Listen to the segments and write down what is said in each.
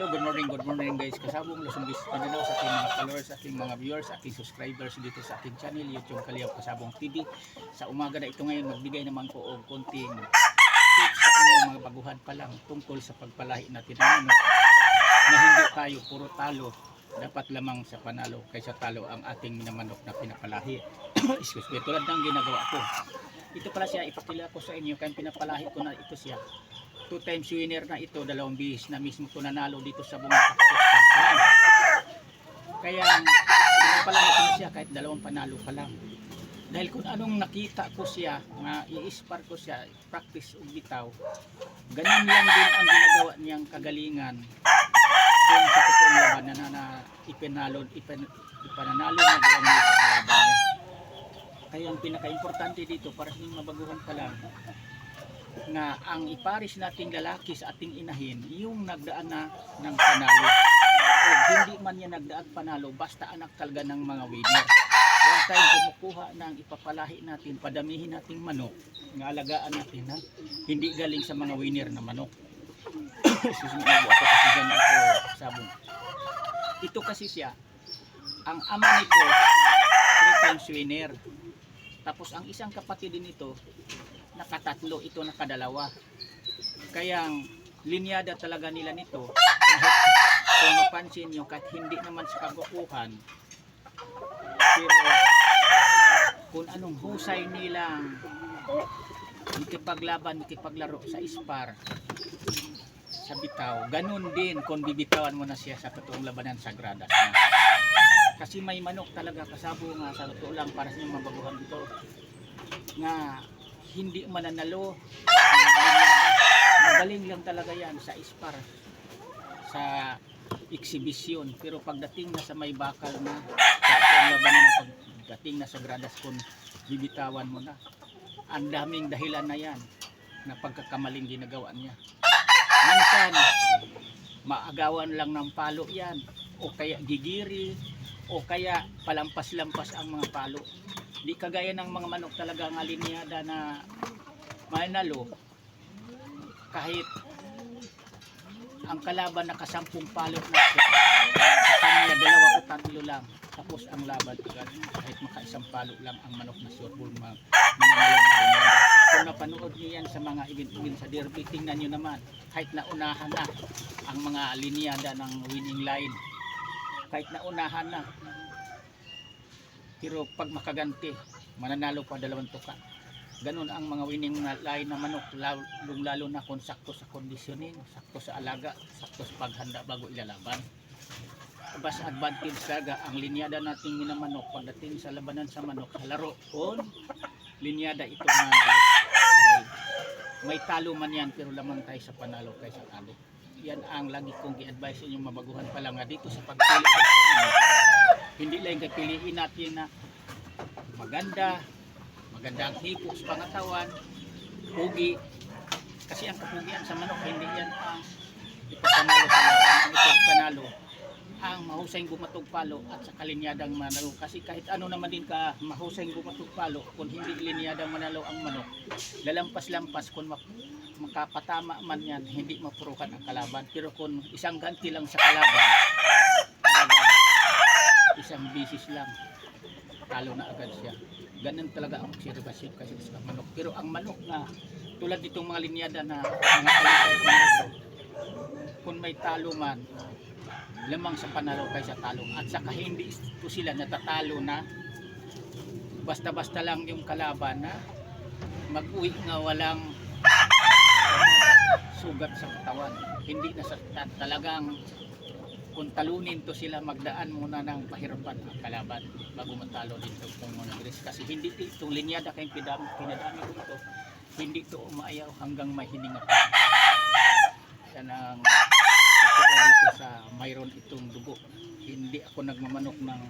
Hello, good morning guys. Kasabong Luzon Bis Mindanao sa ating mga followers, sa ating mga viewers, sa ating subscribers dito sa ating channel, YouTube Kaliyab Kasabong TV. Sa umaga na ito ngayon, magbigay naman ko og konting tips sa inyong mga baguhan pa lang tungkol sa pagpalahi natin ng manok na hindi tayo puro talo. Dapat lamang sa panalo kaysa talo ang ating minamanok na pinapalahi. Excuse me, tulad ng ginagawa ko. Ito pala siya, ipakila ko sa inyo, kaya pinapalahi ko na ito siya. 2 times winner na ito, 2 bihis na mismo ko nanalo dito sa buong Pakistan. Kaya pinapalahi ko na siya kahit 2 panalo pa lang. Dahil kung anong nakita ko siya, na i-spar ko siya, practice o bitaw, ganun lang din ang ginagawa niyang kagalingan kung sa totoong laban na ipananalo na buwan niya sa laban niya. Kaya ang pinaka-importante dito para sa mga mabaguhan pa lang, na ang iparis nating lalaki sa ating inahin yung nagdaan na ng panalo o hindi man niya nagdaan panalo basta anak talaga ng mga winner. Huwag tayong kumukuha ng ipapalahi natin, padamihin nating manok nga alagaan natin na hindi galing sa mga winner na manok. Susunod ako kasi dyan ako sabong. Ito kasi siya, ang ama nito 3 times winner, tapos ang isang kapatid din ito nakatatlo, ito nakadalawa. Kaya linyada talaga nila nito. Kahit kung mapansin nyo, kahit hindi naman sa kabukuhan, pero kung anong husay nilang makipaglaban, makipaglaro sa ispar, sa bitaw, ganun din kung bibitawan mo na siya sa totoong labanan sa gradas na. Kasi may manok talaga kasabo nga sa totoo lang para sa mga mabaguhan ito nga hindi mananalo. Magaling lang talaga yan sa ispar, sa eksibisyon, pero pagdating na sa may bakal na sa labanan, pagdating na sa gradas, kung bibitawan mo na, ang daming dahilan na yan na pagkakamaling ginagawa niya. Minsan maagawan lang ng palo yan, o kaya gigiri, o kaya palampas-lampas ang mga palo. Di kagaya ng mga manok talaga ng alinyada na manalo kahit ang kalaban nakasampung palo na siya, sa kanya 2 o 3 lang, tapos ang laban agad kahit makaisang palo lang ang manok na sureball mananalo ng alinyada. Kung napanood niyo yan sa mga event sa derby, tingnan nyo naman kahit naunahan na ang mga alinyada ng winning line, kahit naunahan na, pero pag makaganti mananalo pa 2 tuka. Ganun ang mga winning line na manok, lalo na kung sakto sa conditioning, sakto sa alaga, sakto sa paghanda bago ilalaban. Bas advantage talaga ang linyada nating minamanok pagdating sa labanan sa manok sa laro, kung linyada ito manalo. Dahil may talo man yan, pero lamang tayo sa panalo kaysa talo. Yan ang lagi kong i-advise inyong mabaguhan pa lang nga dito sa pagpili sa manok. Hindi lang piliin natin na maganda ang hipo sa pangatawan, pugi, kasi ang kapugian sa manok hindi yan ang ipapanalo sa laban. Ang ipapanalo ang mahusay gumatog palo at sa kalinyadang manalo, kasi kahit ano naman din ka mahusay gumatog palo, kung hindi linyadang manalo ang manok, lalampas-lampas, kung makapatama man yan, hindi mapurukan ang kalaban. Pero kung isang ganti lang sa kalaban, isang bisis lang, talo na agad siya. Ganun talaga ang obserbasyon kasi sa manok. Pero ang manok na tulad nitong mga linyada na mga kalitay manok, kung may talo man, lamang sa panalo kaysa talo. At saka hindi ito sila natatalo na basta-basta lang yung kalaban na mag-uwi nga walang sugat sa katawan. Hindi na sa talagang kung talunin to sila, magdaan muna ng pahirapan ang kalaban bago matalo dito kung monogres. Kasi hindi itong linyada kayong pinadami ko ito, hindi ito umaayaw hanggang may hininga pa. Yan ang totoo dito sa mayroon itong dugo. Hindi ako nagmamanok ng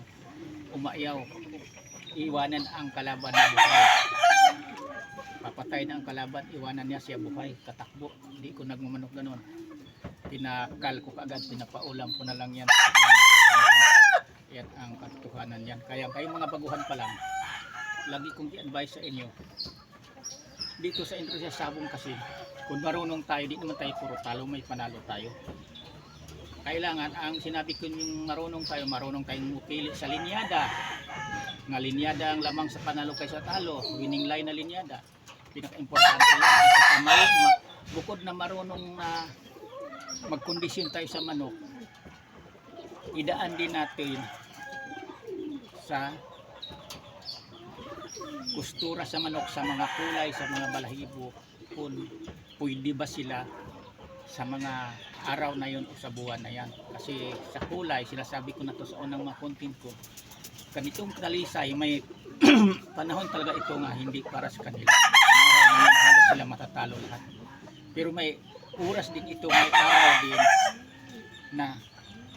umaayaw, iwanan ang kalaban na buhay. Papatay na ang kalaban, iwanan niya siya buhay, katakbo. Hindi ko nagmamanok ganon. Pinakal ko kaagad, pinapaulam ko na lang yan. Yan ang katotohanan yan. Kaya kayong mga baguhan pa lang, lagi kong i-advise sa inyo dito sa Industria Sabong, kasi kung marunong tayo, di naman tayo puro talo, may panalo tayo. kailangan ang sinabi ko yung marunong tayong mupili sa linyada. Nga linyada ang lamang sa panalo kaysa talo, winning line na linyada. Pinaka-importante yan. At saka bukod na marunong na magkondisyon tayo sa manok, idaan din natin sa kustura sa manok, sa mga kulay, sa mga balahibo, kung pwede ba sila sa mga araw na yon o sa buwan na yan. Kasi sa kulay, sinasabi ko na to sa unang mga content ko, ganitong talisay may panahon talaga ito nga hindi para sa kanila. Halos sila matatalo lahat. Pero may oras din ito, may araw din na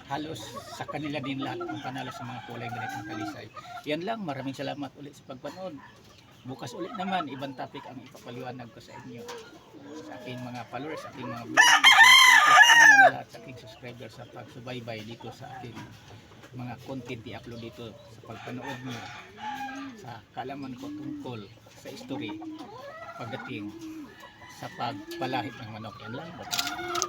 halos sa kanila din lahat ang panalo sa mga kulay ganitong talisay. Yan lang, maraming salamat ulit sa pagpanood. Bukas ulit naman, ibang topic ang ipapaliwanag ko sa inyo. Sa aking mga followers, sa aking mga vlogs, na lahat sa aking subscribers sa pagsubaybay dito sa aking mga content i-upload dito sa pagpanood nyo sa kaalaman ko tungkol sa history pagdating sa pagpalahit ng manok. Yan lang.